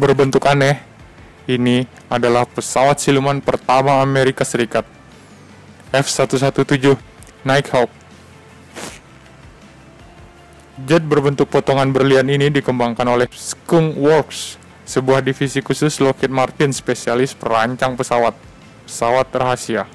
berbentuk aneh. Ini adalah pesawat siluman pertama Amerika Serikat, F-117 Nighthawk. Jet berbentuk potongan berlian ini dikembangkan oleh Skunk Works, sebuah divisi khusus Lockheed Martin spesialis perancang pesawat rahasia.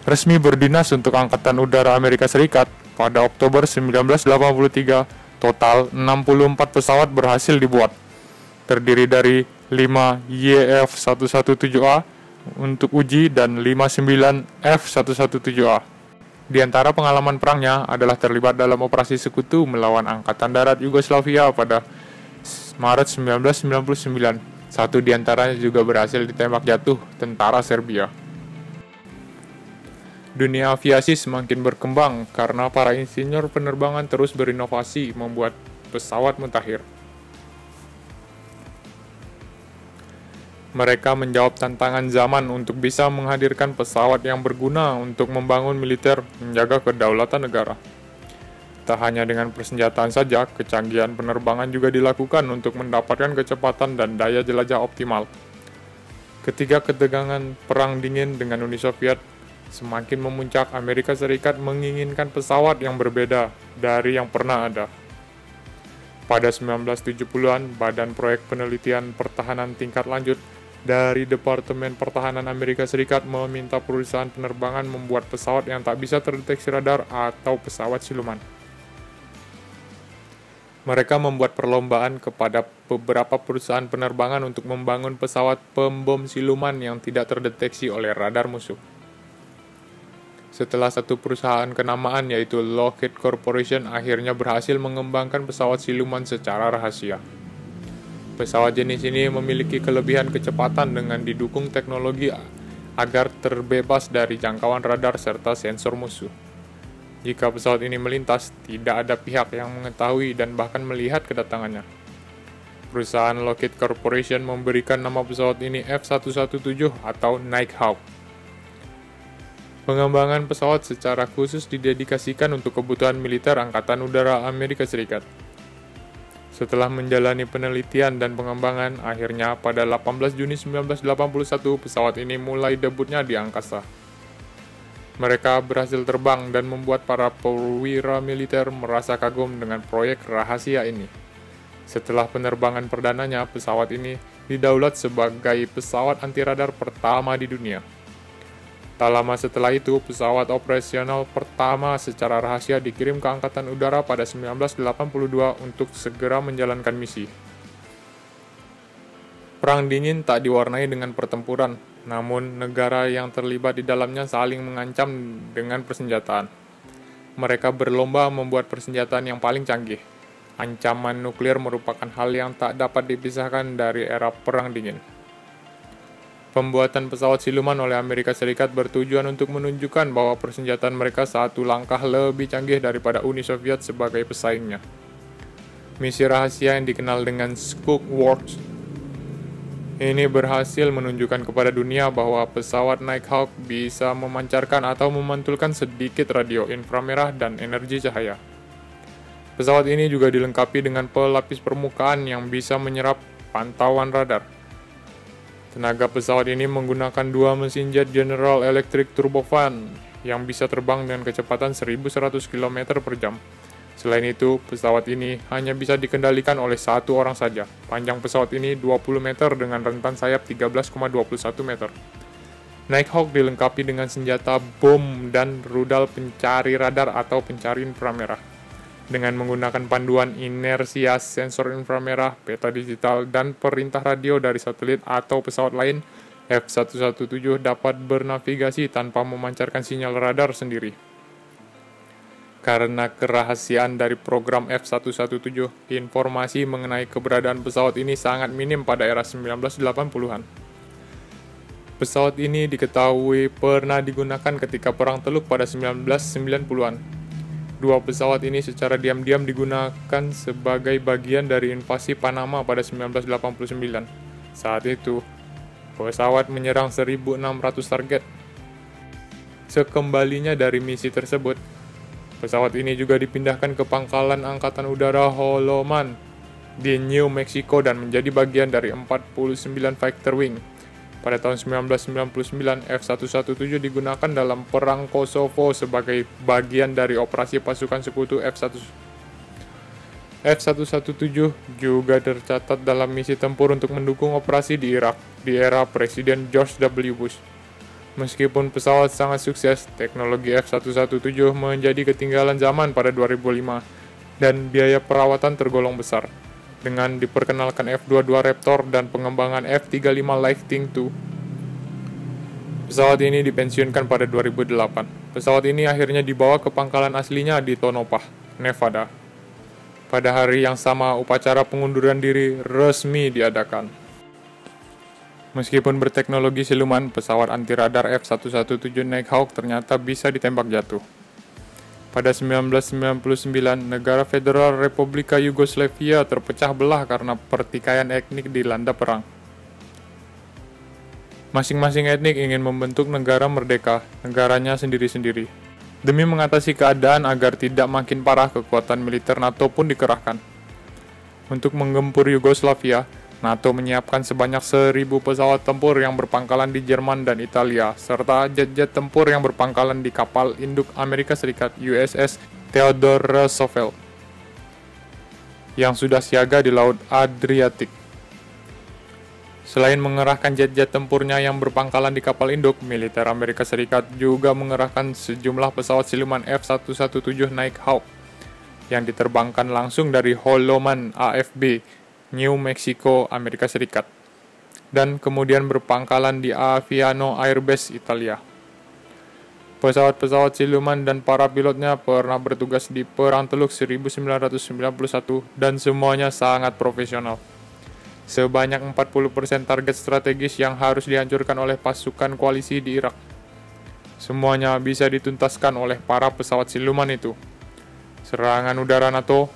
Resmi berdinas untuk Angkatan Udara Amerika Serikat pada Oktober 1983, total 64 pesawat berhasil dibuat, terdiri dari 5 YF-117A untuk uji dan 59 F-117A. Di antara pengalaman perangnya adalah terlibat dalam operasi sekutu melawan Angkatan Darat Yugoslavia pada Maret 1999. Satu di antaranya juga berhasil ditembak jatuh tentara Serbia. Dunia aviasi semakin berkembang karena para insinyur penerbangan terus berinovasi membuat pesawat mutakhir. Mereka menjawab tantangan zaman untuk bisa menghadirkan pesawat yang berguna untuk membangun militer, menjaga kedaulatan negara. Tak hanya dengan persenjataan saja, kecanggihan penerbangan juga dilakukan untuk mendapatkan kecepatan dan daya jelajah optimal. Ketika ketegangan Perang Dingin dengan Uni Soviet semakin memuncak, Amerika Serikat menginginkan pesawat yang berbeda dari yang pernah ada. Pada 1970-an, Badan Proyek Penelitian Pertahanan Tingkat Lanjut dari Departemen Pertahanan Amerika Serikat meminta perusahaan penerbangan membuat pesawat yang tak bisa terdeteksi radar atau pesawat siluman. Mereka membuat perlombaan kepada beberapa perusahaan penerbangan untuk membangun pesawat pembom siluman yang tidak terdeteksi oleh radar musuh. Setelah satu perusahaan kenamaan yaitu Lockheed Corporation akhirnya berhasil mengembangkan pesawat siluman secara rahasia. Pesawat jenis ini memiliki kelebihan kecepatan dengan didukung teknologi agar terbebas dari jangkauan radar serta sensor musuh. Jika pesawat ini melintas, tidak ada pihak yang mengetahui dan bahkan melihat kedatangannya. Perusahaan Lockheed Corporation memberikan nama pesawat ini F-117 atau Nighthawk. Pengembangan pesawat secara khusus didedikasikan untuk kebutuhan militer Angkatan Udara Amerika Serikat. Setelah menjalani penelitian dan pengembangan, akhirnya pada 18 Juni 1981 pesawat ini mulai debutnya di angkasa. Mereka berhasil terbang dan membuat para perwira militer merasa kagum dengan proyek rahasia ini. Setelah penerbangan perdananya, pesawat ini didaulat sebagai pesawat anti radar pertama di dunia. Tak lama setelah itu, pesawat operasional pertama secara rahasia dikirim ke Angkatan Udara pada 1982 untuk segera menjalankan misi. Perang Dingin tak diwarnai dengan pertempuran, namun negara yang terlibat di dalamnya saling mengancam dengan persenjataan. Mereka berlomba membuat persenjataan yang paling canggih. Ancaman nuklir merupakan hal yang tak dapat dipisahkan dari era Perang Dingin. Pembuatan pesawat siluman oleh Amerika Serikat bertujuan untuk menunjukkan bahwa persenjataan mereka satu langkah lebih canggih daripada Uni Soviet sebagai pesaingnya. Misi rahasia yang dikenal dengan Skunk Works ini berhasil menunjukkan kepada dunia bahwa pesawat Nighthawk bisa memancarkan atau memantulkan sedikit radio inframerah dan energi cahaya. Pesawat ini juga dilengkapi dengan pelapis permukaan yang bisa menyerap pantauan radar. Tenaga pesawat ini menggunakan dua mesin jet General Electric turbofan yang bisa terbang dengan kecepatan 1.100 km per jam. Selain itu, pesawat ini hanya bisa dikendalikan oleh satu orang saja. Panjang pesawat ini 20 meter dengan rentan sayap 13,21 meter. Nighthawk dilengkapi dengan senjata bom dan rudal pencari radar atau pencari inframerah. Dengan menggunakan panduan inersia, sensor inframerah, peta digital, dan perintah radio dari satelit atau pesawat lain, F-117 dapat bernavigasi tanpa memancarkan sinyal radar sendiri. Karena kerahasiaan dari program F-117, informasi mengenai keberadaan pesawat ini sangat minim pada era 1980-an. Pesawat ini diketahui pernah digunakan ketika Perang Teluk pada 1990-an. Dua pesawat ini secara diam-diam digunakan sebagai bagian dari invasi Panama pada 1989. Saat itu, pesawat menyerang 1.600 target. Sekembalinya dari misi tersebut, pesawat ini juga dipindahkan ke Pangkalan Angkatan Udara Holloman di New Mexico dan menjadi bagian dari 49 fighter wing. Pada tahun 1999, F-117 digunakan dalam Perang Kosovo sebagai bagian dari operasi pasukan sekutu F-117 juga tercatat dalam misi tempur untuk mendukung operasi di Irak di era Presiden George W. Bush. Meskipun pesawat sangat sukses, teknologi F-117 menjadi ketinggalan zaman pada 2005 dan biaya perawatan tergolong besar. Dengan diperkenalkan F-22 Raptor dan pengembangan F-35 Lightning II, pesawat ini dipensiunkan pada 2008. Pesawat ini akhirnya dibawa ke pangkalan aslinya di Tonopah, Nevada. Pada hari yang sama, upacara pengunduran diri resmi diadakan. Meskipun berteknologi siluman, pesawat anti-radar F-117 Nighthawk ternyata bisa ditembak jatuh. Pada 1999, negara Federal Republika Yugoslavia terpecah belah karena pertikaian etnik dilanda perang. Masing-masing etnik ingin membentuk negara merdeka, negaranya sendiri-sendiri. Demi mengatasi keadaan agar tidak makin parah, kekuatan militer NATO pun dikerahkan. Untuk menggempur Yugoslavia, NATO menyiapkan sebanyak 1.000 pesawat tempur yang berpangkalan di Jerman dan Italia, serta jet-jet tempur yang berpangkalan di kapal induk Amerika Serikat USS Theodore Roosevelt yang sudah siaga di Laut Adriatik. Selain mengerahkan jet-jet tempurnya yang berpangkalan di kapal induk, militer Amerika Serikat juga mengerahkan sejumlah pesawat siluman F-117 Nighthawk yang diterbangkan langsung dari Holloman AFB, New Mexico, Amerika Serikat, dan kemudian berpangkalan di Aviano Airbase, Italia. Pesawat-pesawat siluman dan para pilotnya pernah bertugas di Perang Teluk 1991 dan semuanya sangat profesional. Sebanyak 40% target strategis yang harus dihancurkan oleh pasukan koalisi di Irak. Semuanya bisa dituntaskan oleh para pesawat siluman itu. Serangan udara NATO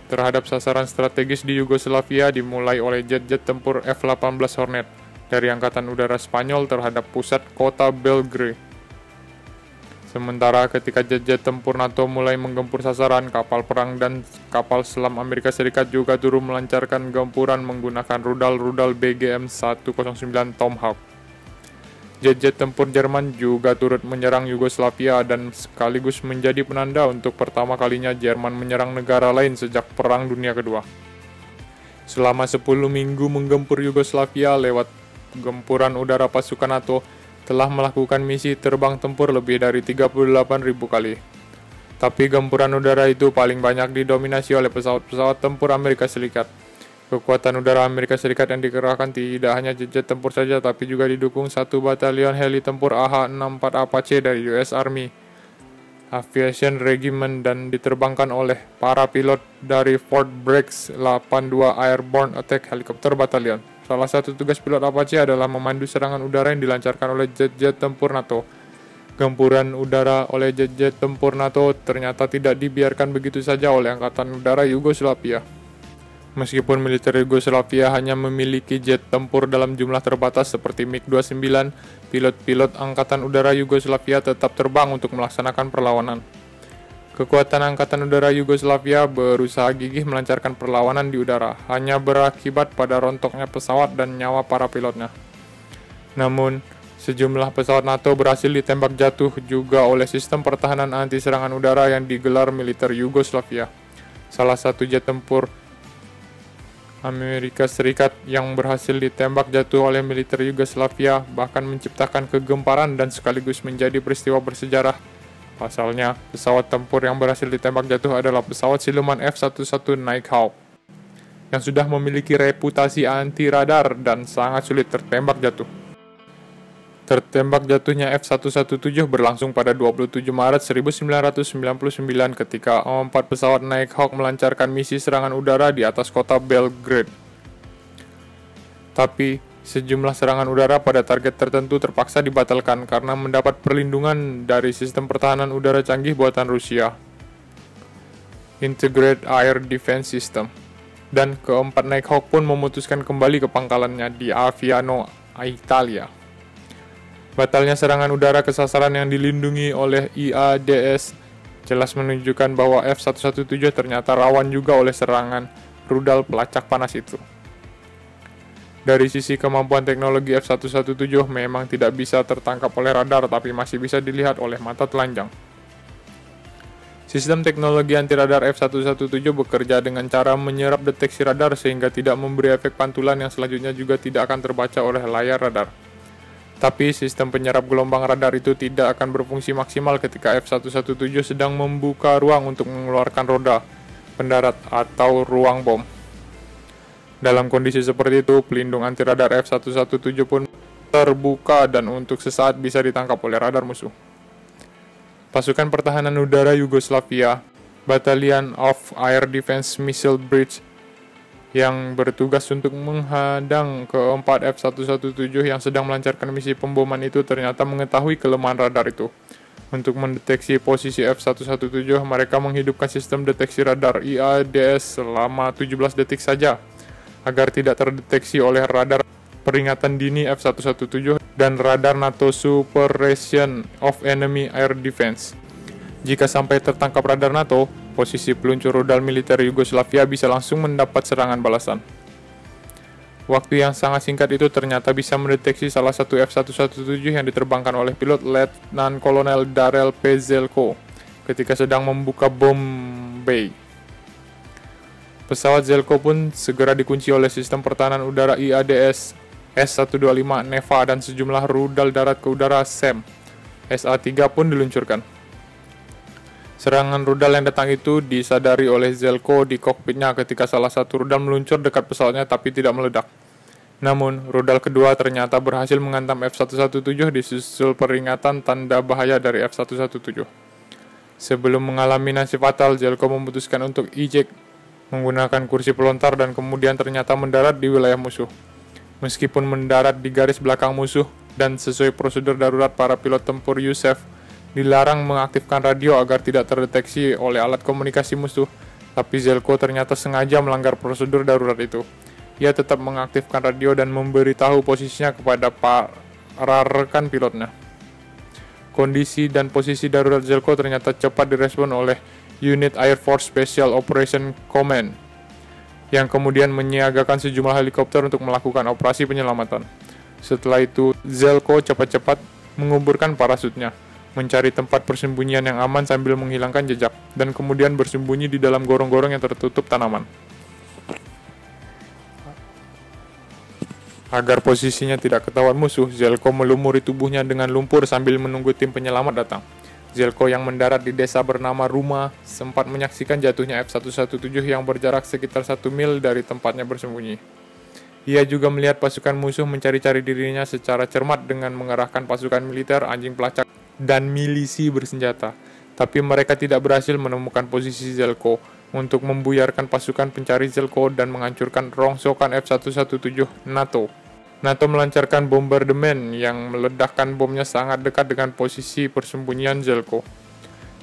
terhadap sasaran strategis di Yugoslavia dimulai oleh jet-jet tempur F-18 Hornet dari Angkatan Udara Spanyol terhadap pusat kota Belgrade. Sementara ketika jet-jet tempur NATO mulai menggempur sasaran, kapal perang dan kapal selam Amerika Serikat juga turut melancarkan gempuran menggunakan rudal-rudal BGM-109 Tomahawk. Jet-jet tempur Jerman juga turut menyerang Yugoslavia dan sekaligus menjadi penanda untuk pertama kalinya Jerman menyerang negara lain sejak Perang Dunia Kedua. Selama 10 minggu menggempur Yugoslavia lewat gempuran udara pasukan NATO telah melakukan misi terbang tempur lebih dari 38.000 kali. Tapi gempuran udara itu paling banyak didominasi oleh pesawat-pesawat tempur Amerika Serikat. Kekuatan udara Amerika Serikat yang dikerahkan tidak hanya jet-jet tempur saja, tapi juga didukung satu batalion heli tempur AH-64 Apache dari US Army Aviation Regiment dan diterbangkan oleh para pilot dari Fort Bragg 82 Airborne Attack Helicopter Battalion. Salah satu tugas pilot Apache adalah memandu serangan udara yang dilancarkan oleh jet-jet tempur NATO. Gempuran udara oleh jet-jet tempur NATO ternyata tidak dibiarkan begitu saja oleh Angkatan Udara Yugoslavia. Meskipun militer Yugoslavia hanya memiliki jet tempur dalam jumlah terbatas seperti MiG-29, pilot-pilot Angkatan Udara Yugoslavia tetap terbang untuk melaksanakan perlawanan. Kekuatan Angkatan Udara Yugoslavia berusaha gigih melancarkan perlawanan di udara, hanya berakibat pada rontoknya pesawat dan nyawa para pilotnya. Namun, sejumlah pesawat NATO berhasil ditembak jatuh juga oleh sistem pertahanan anti-serangan udara yang digelar militer Yugoslavia. Salah satu jet tempur Amerika Serikat yang berhasil ditembak jatuh oleh militer Yugoslavia bahkan menciptakan kegemparan dan sekaligus menjadi peristiwa bersejarah. Pasalnya, pesawat tempur yang berhasil ditembak jatuh adalah pesawat siluman F-11 Nighthawk yang sudah memiliki reputasi anti-radar dan sangat sulit tertembak jatuh. Tertembak jatuhnya F-117 berlangsung pada 27 Maret 1999 ketika 4 pesawat Nighthawk melancarkan misi serangan udara di atas kota Belgrade. Tapi, sejumlah serangan udara pada target tertentu terpaksa dibatalkan karena mendapat perlindungan dari sistem pertahanan udara canggih buatan Rusia, Integrated Air Defense System. Dan keempat Nighthawk pun memutuskan kembali ke pangkalannya di Aviano, Italia. Batalnya serangan udara ke sasaran yang dilindungi oleh IADS jelas menunjukkan bahwa F-117 ternyata rawan juga oleh serangan rudal pelacak panas itu. Dari sisi kemampuan teknologi F-117 memang tidak bisa tertangkap oleh radar tapi masih bisa dilihat oleh mata telanjang. Sistem teknologi anti radar F-117 bekerja dengan cara menyerap deteksi radar sehingga tidak memberi efek pantulan yang selanjutnya juga tidak akan terbaca oleh layar radar. Tapi sistem penyerap gelombang radar itu tidak akan berfungsi maksimal ketika F-117 sedang membuka ruang untuk mengeluarkan roda pendarat atau ruang bom. Dalam kondisi seperti itu, pelindung anti radar F-117 pun terbuka dan untuk sesaat bisa ditangkap oleh radar musuh. Pasukan pertahanan udara Yugoslavia, Battalion of Air Defense Missile Bridge, yang bertugas untuk menghadang keempat F-117 yang sedang melancarkan misi pemboman itu ternyata mengetahui kelemahan radar itu. Untuk mendeteksi posisi F-117, mereka menghidupkan sistem deteksi radar IADS selama 17 detik saja, agar tidak terdeteksi oleh radar peringatan dini F-117 dan radar NATO Suppression of Enemy Air Defense. Jika sampai tertangkap radar NATO, posisi peluncur rudal militer Yugoslavia bisa langsung mendapat serangan balasan. Waktu yang sangat singkat itu ternyata bisa mendeteksi salah satu F-117 yang diterbangkan oleh pilot Letnan Kolonel Darrell P. Zelko ketika sedang membuka bom bay. Pesawat Zelko pun segera dikunci oleh sistem pertahanan udara IADS S-125 Neva dan sejumlah rudal darat ke udara SAM SA-3 pun diluncurkan. Serangan rudal yang datang itu disadari oleh Zelko di kokpitnya ketika salah satu rudal meluncur dekat pesawatnya tapi tidak meledak. Namun, rudal kedua ternyata berhasil menghantam F-117 disusul peringatan tanda bahaya dari F-117. Sebelum mengalami nasib fatal, Zelko memutuskan untuk eject menggunakan kursi pelontar dan kemudian ternyata mendarat di wilayah musuh. Meskipun mendarat di garis belakang musuh dan sesuai prosedur darurat para pilot tempur Yusef dilarang mengaktifkan radio agar tidak terdeteksi oleh alat komunikasi musuh, tapi Zelko ternyata sengaja melanggar prosedur darurat itu. Ia tetap mengaktifkan radio dan memberitahu posisinya kepada para rekan pilotnya. Kondisi dan posisi darurat Zelko ternyata cepat direspon oleh Unit Air Force Special Operation Command, yang kemudian menyiagakan sejumlah helikopter untuk melakukan operasi penyelamatan. Setelah itu, Zelko cepat-cepat menguburkan parasutnya, mencari tempat persembunyian yang aman sambil menghilangkan jejak, dan kemudian bersembunyi di dalam gorong-gorong yang tertutup tanaman. Agar posisinya tidak ketahuan musuh, Zelko melumuri tubuhnya dengan lumpur sambil menunggu tim penyelamat datang. Zelko yang mendarat di desa bernama Ruma sempat menyaksikan jatuhnya F-117 yang berjarak sekitar 1 mil dari tempatnya bersembunyi. Ia juga melihat pasukan musuh mencari-cari dirinya secara cermat dengan mengerahkan pasukan militer, anjing pelacak, dan milisi bersenjata. Tapi mereka tidak berhasil menemukan posisi Zelko untuk membuyarkan pasukan pencari Zelko dan menghancurkan rongsokan F-117 NATO. NATO melancarkan bombardemen yang meledakkan bomnya sangat dekat dengan posisi persembunyian Zelko.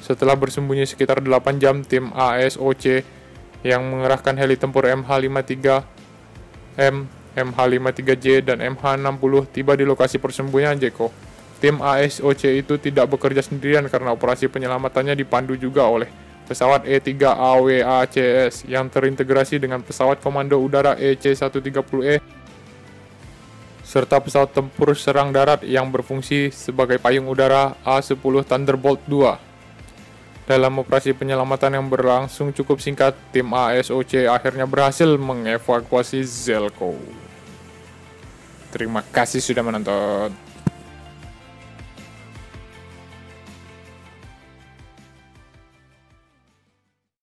Setelah bersembunyi sekitar 8 jam, tim ASOC yang mengerahkan heli tempur MH-53M, MH-53J, dan MH-60 tiba di lokasi persembunyian Zelko. Tim ASOC itu tidak bekerja sendirian karena operasi penyelamatannya dipandu juga oleh pesawat E-3AWACS yang terintegrasi dengan pesawat komando udara EC-130E serta pesawat tempur serang darat yang berfungsi sebagai payung udara A-10 Thunderbolt II. Dalam operasi penyelamatan yang berlangsung cukup singkat, tim ASOC akhirnya berhasil mengevakuasi Zelko. Terima kasih sudah menonton.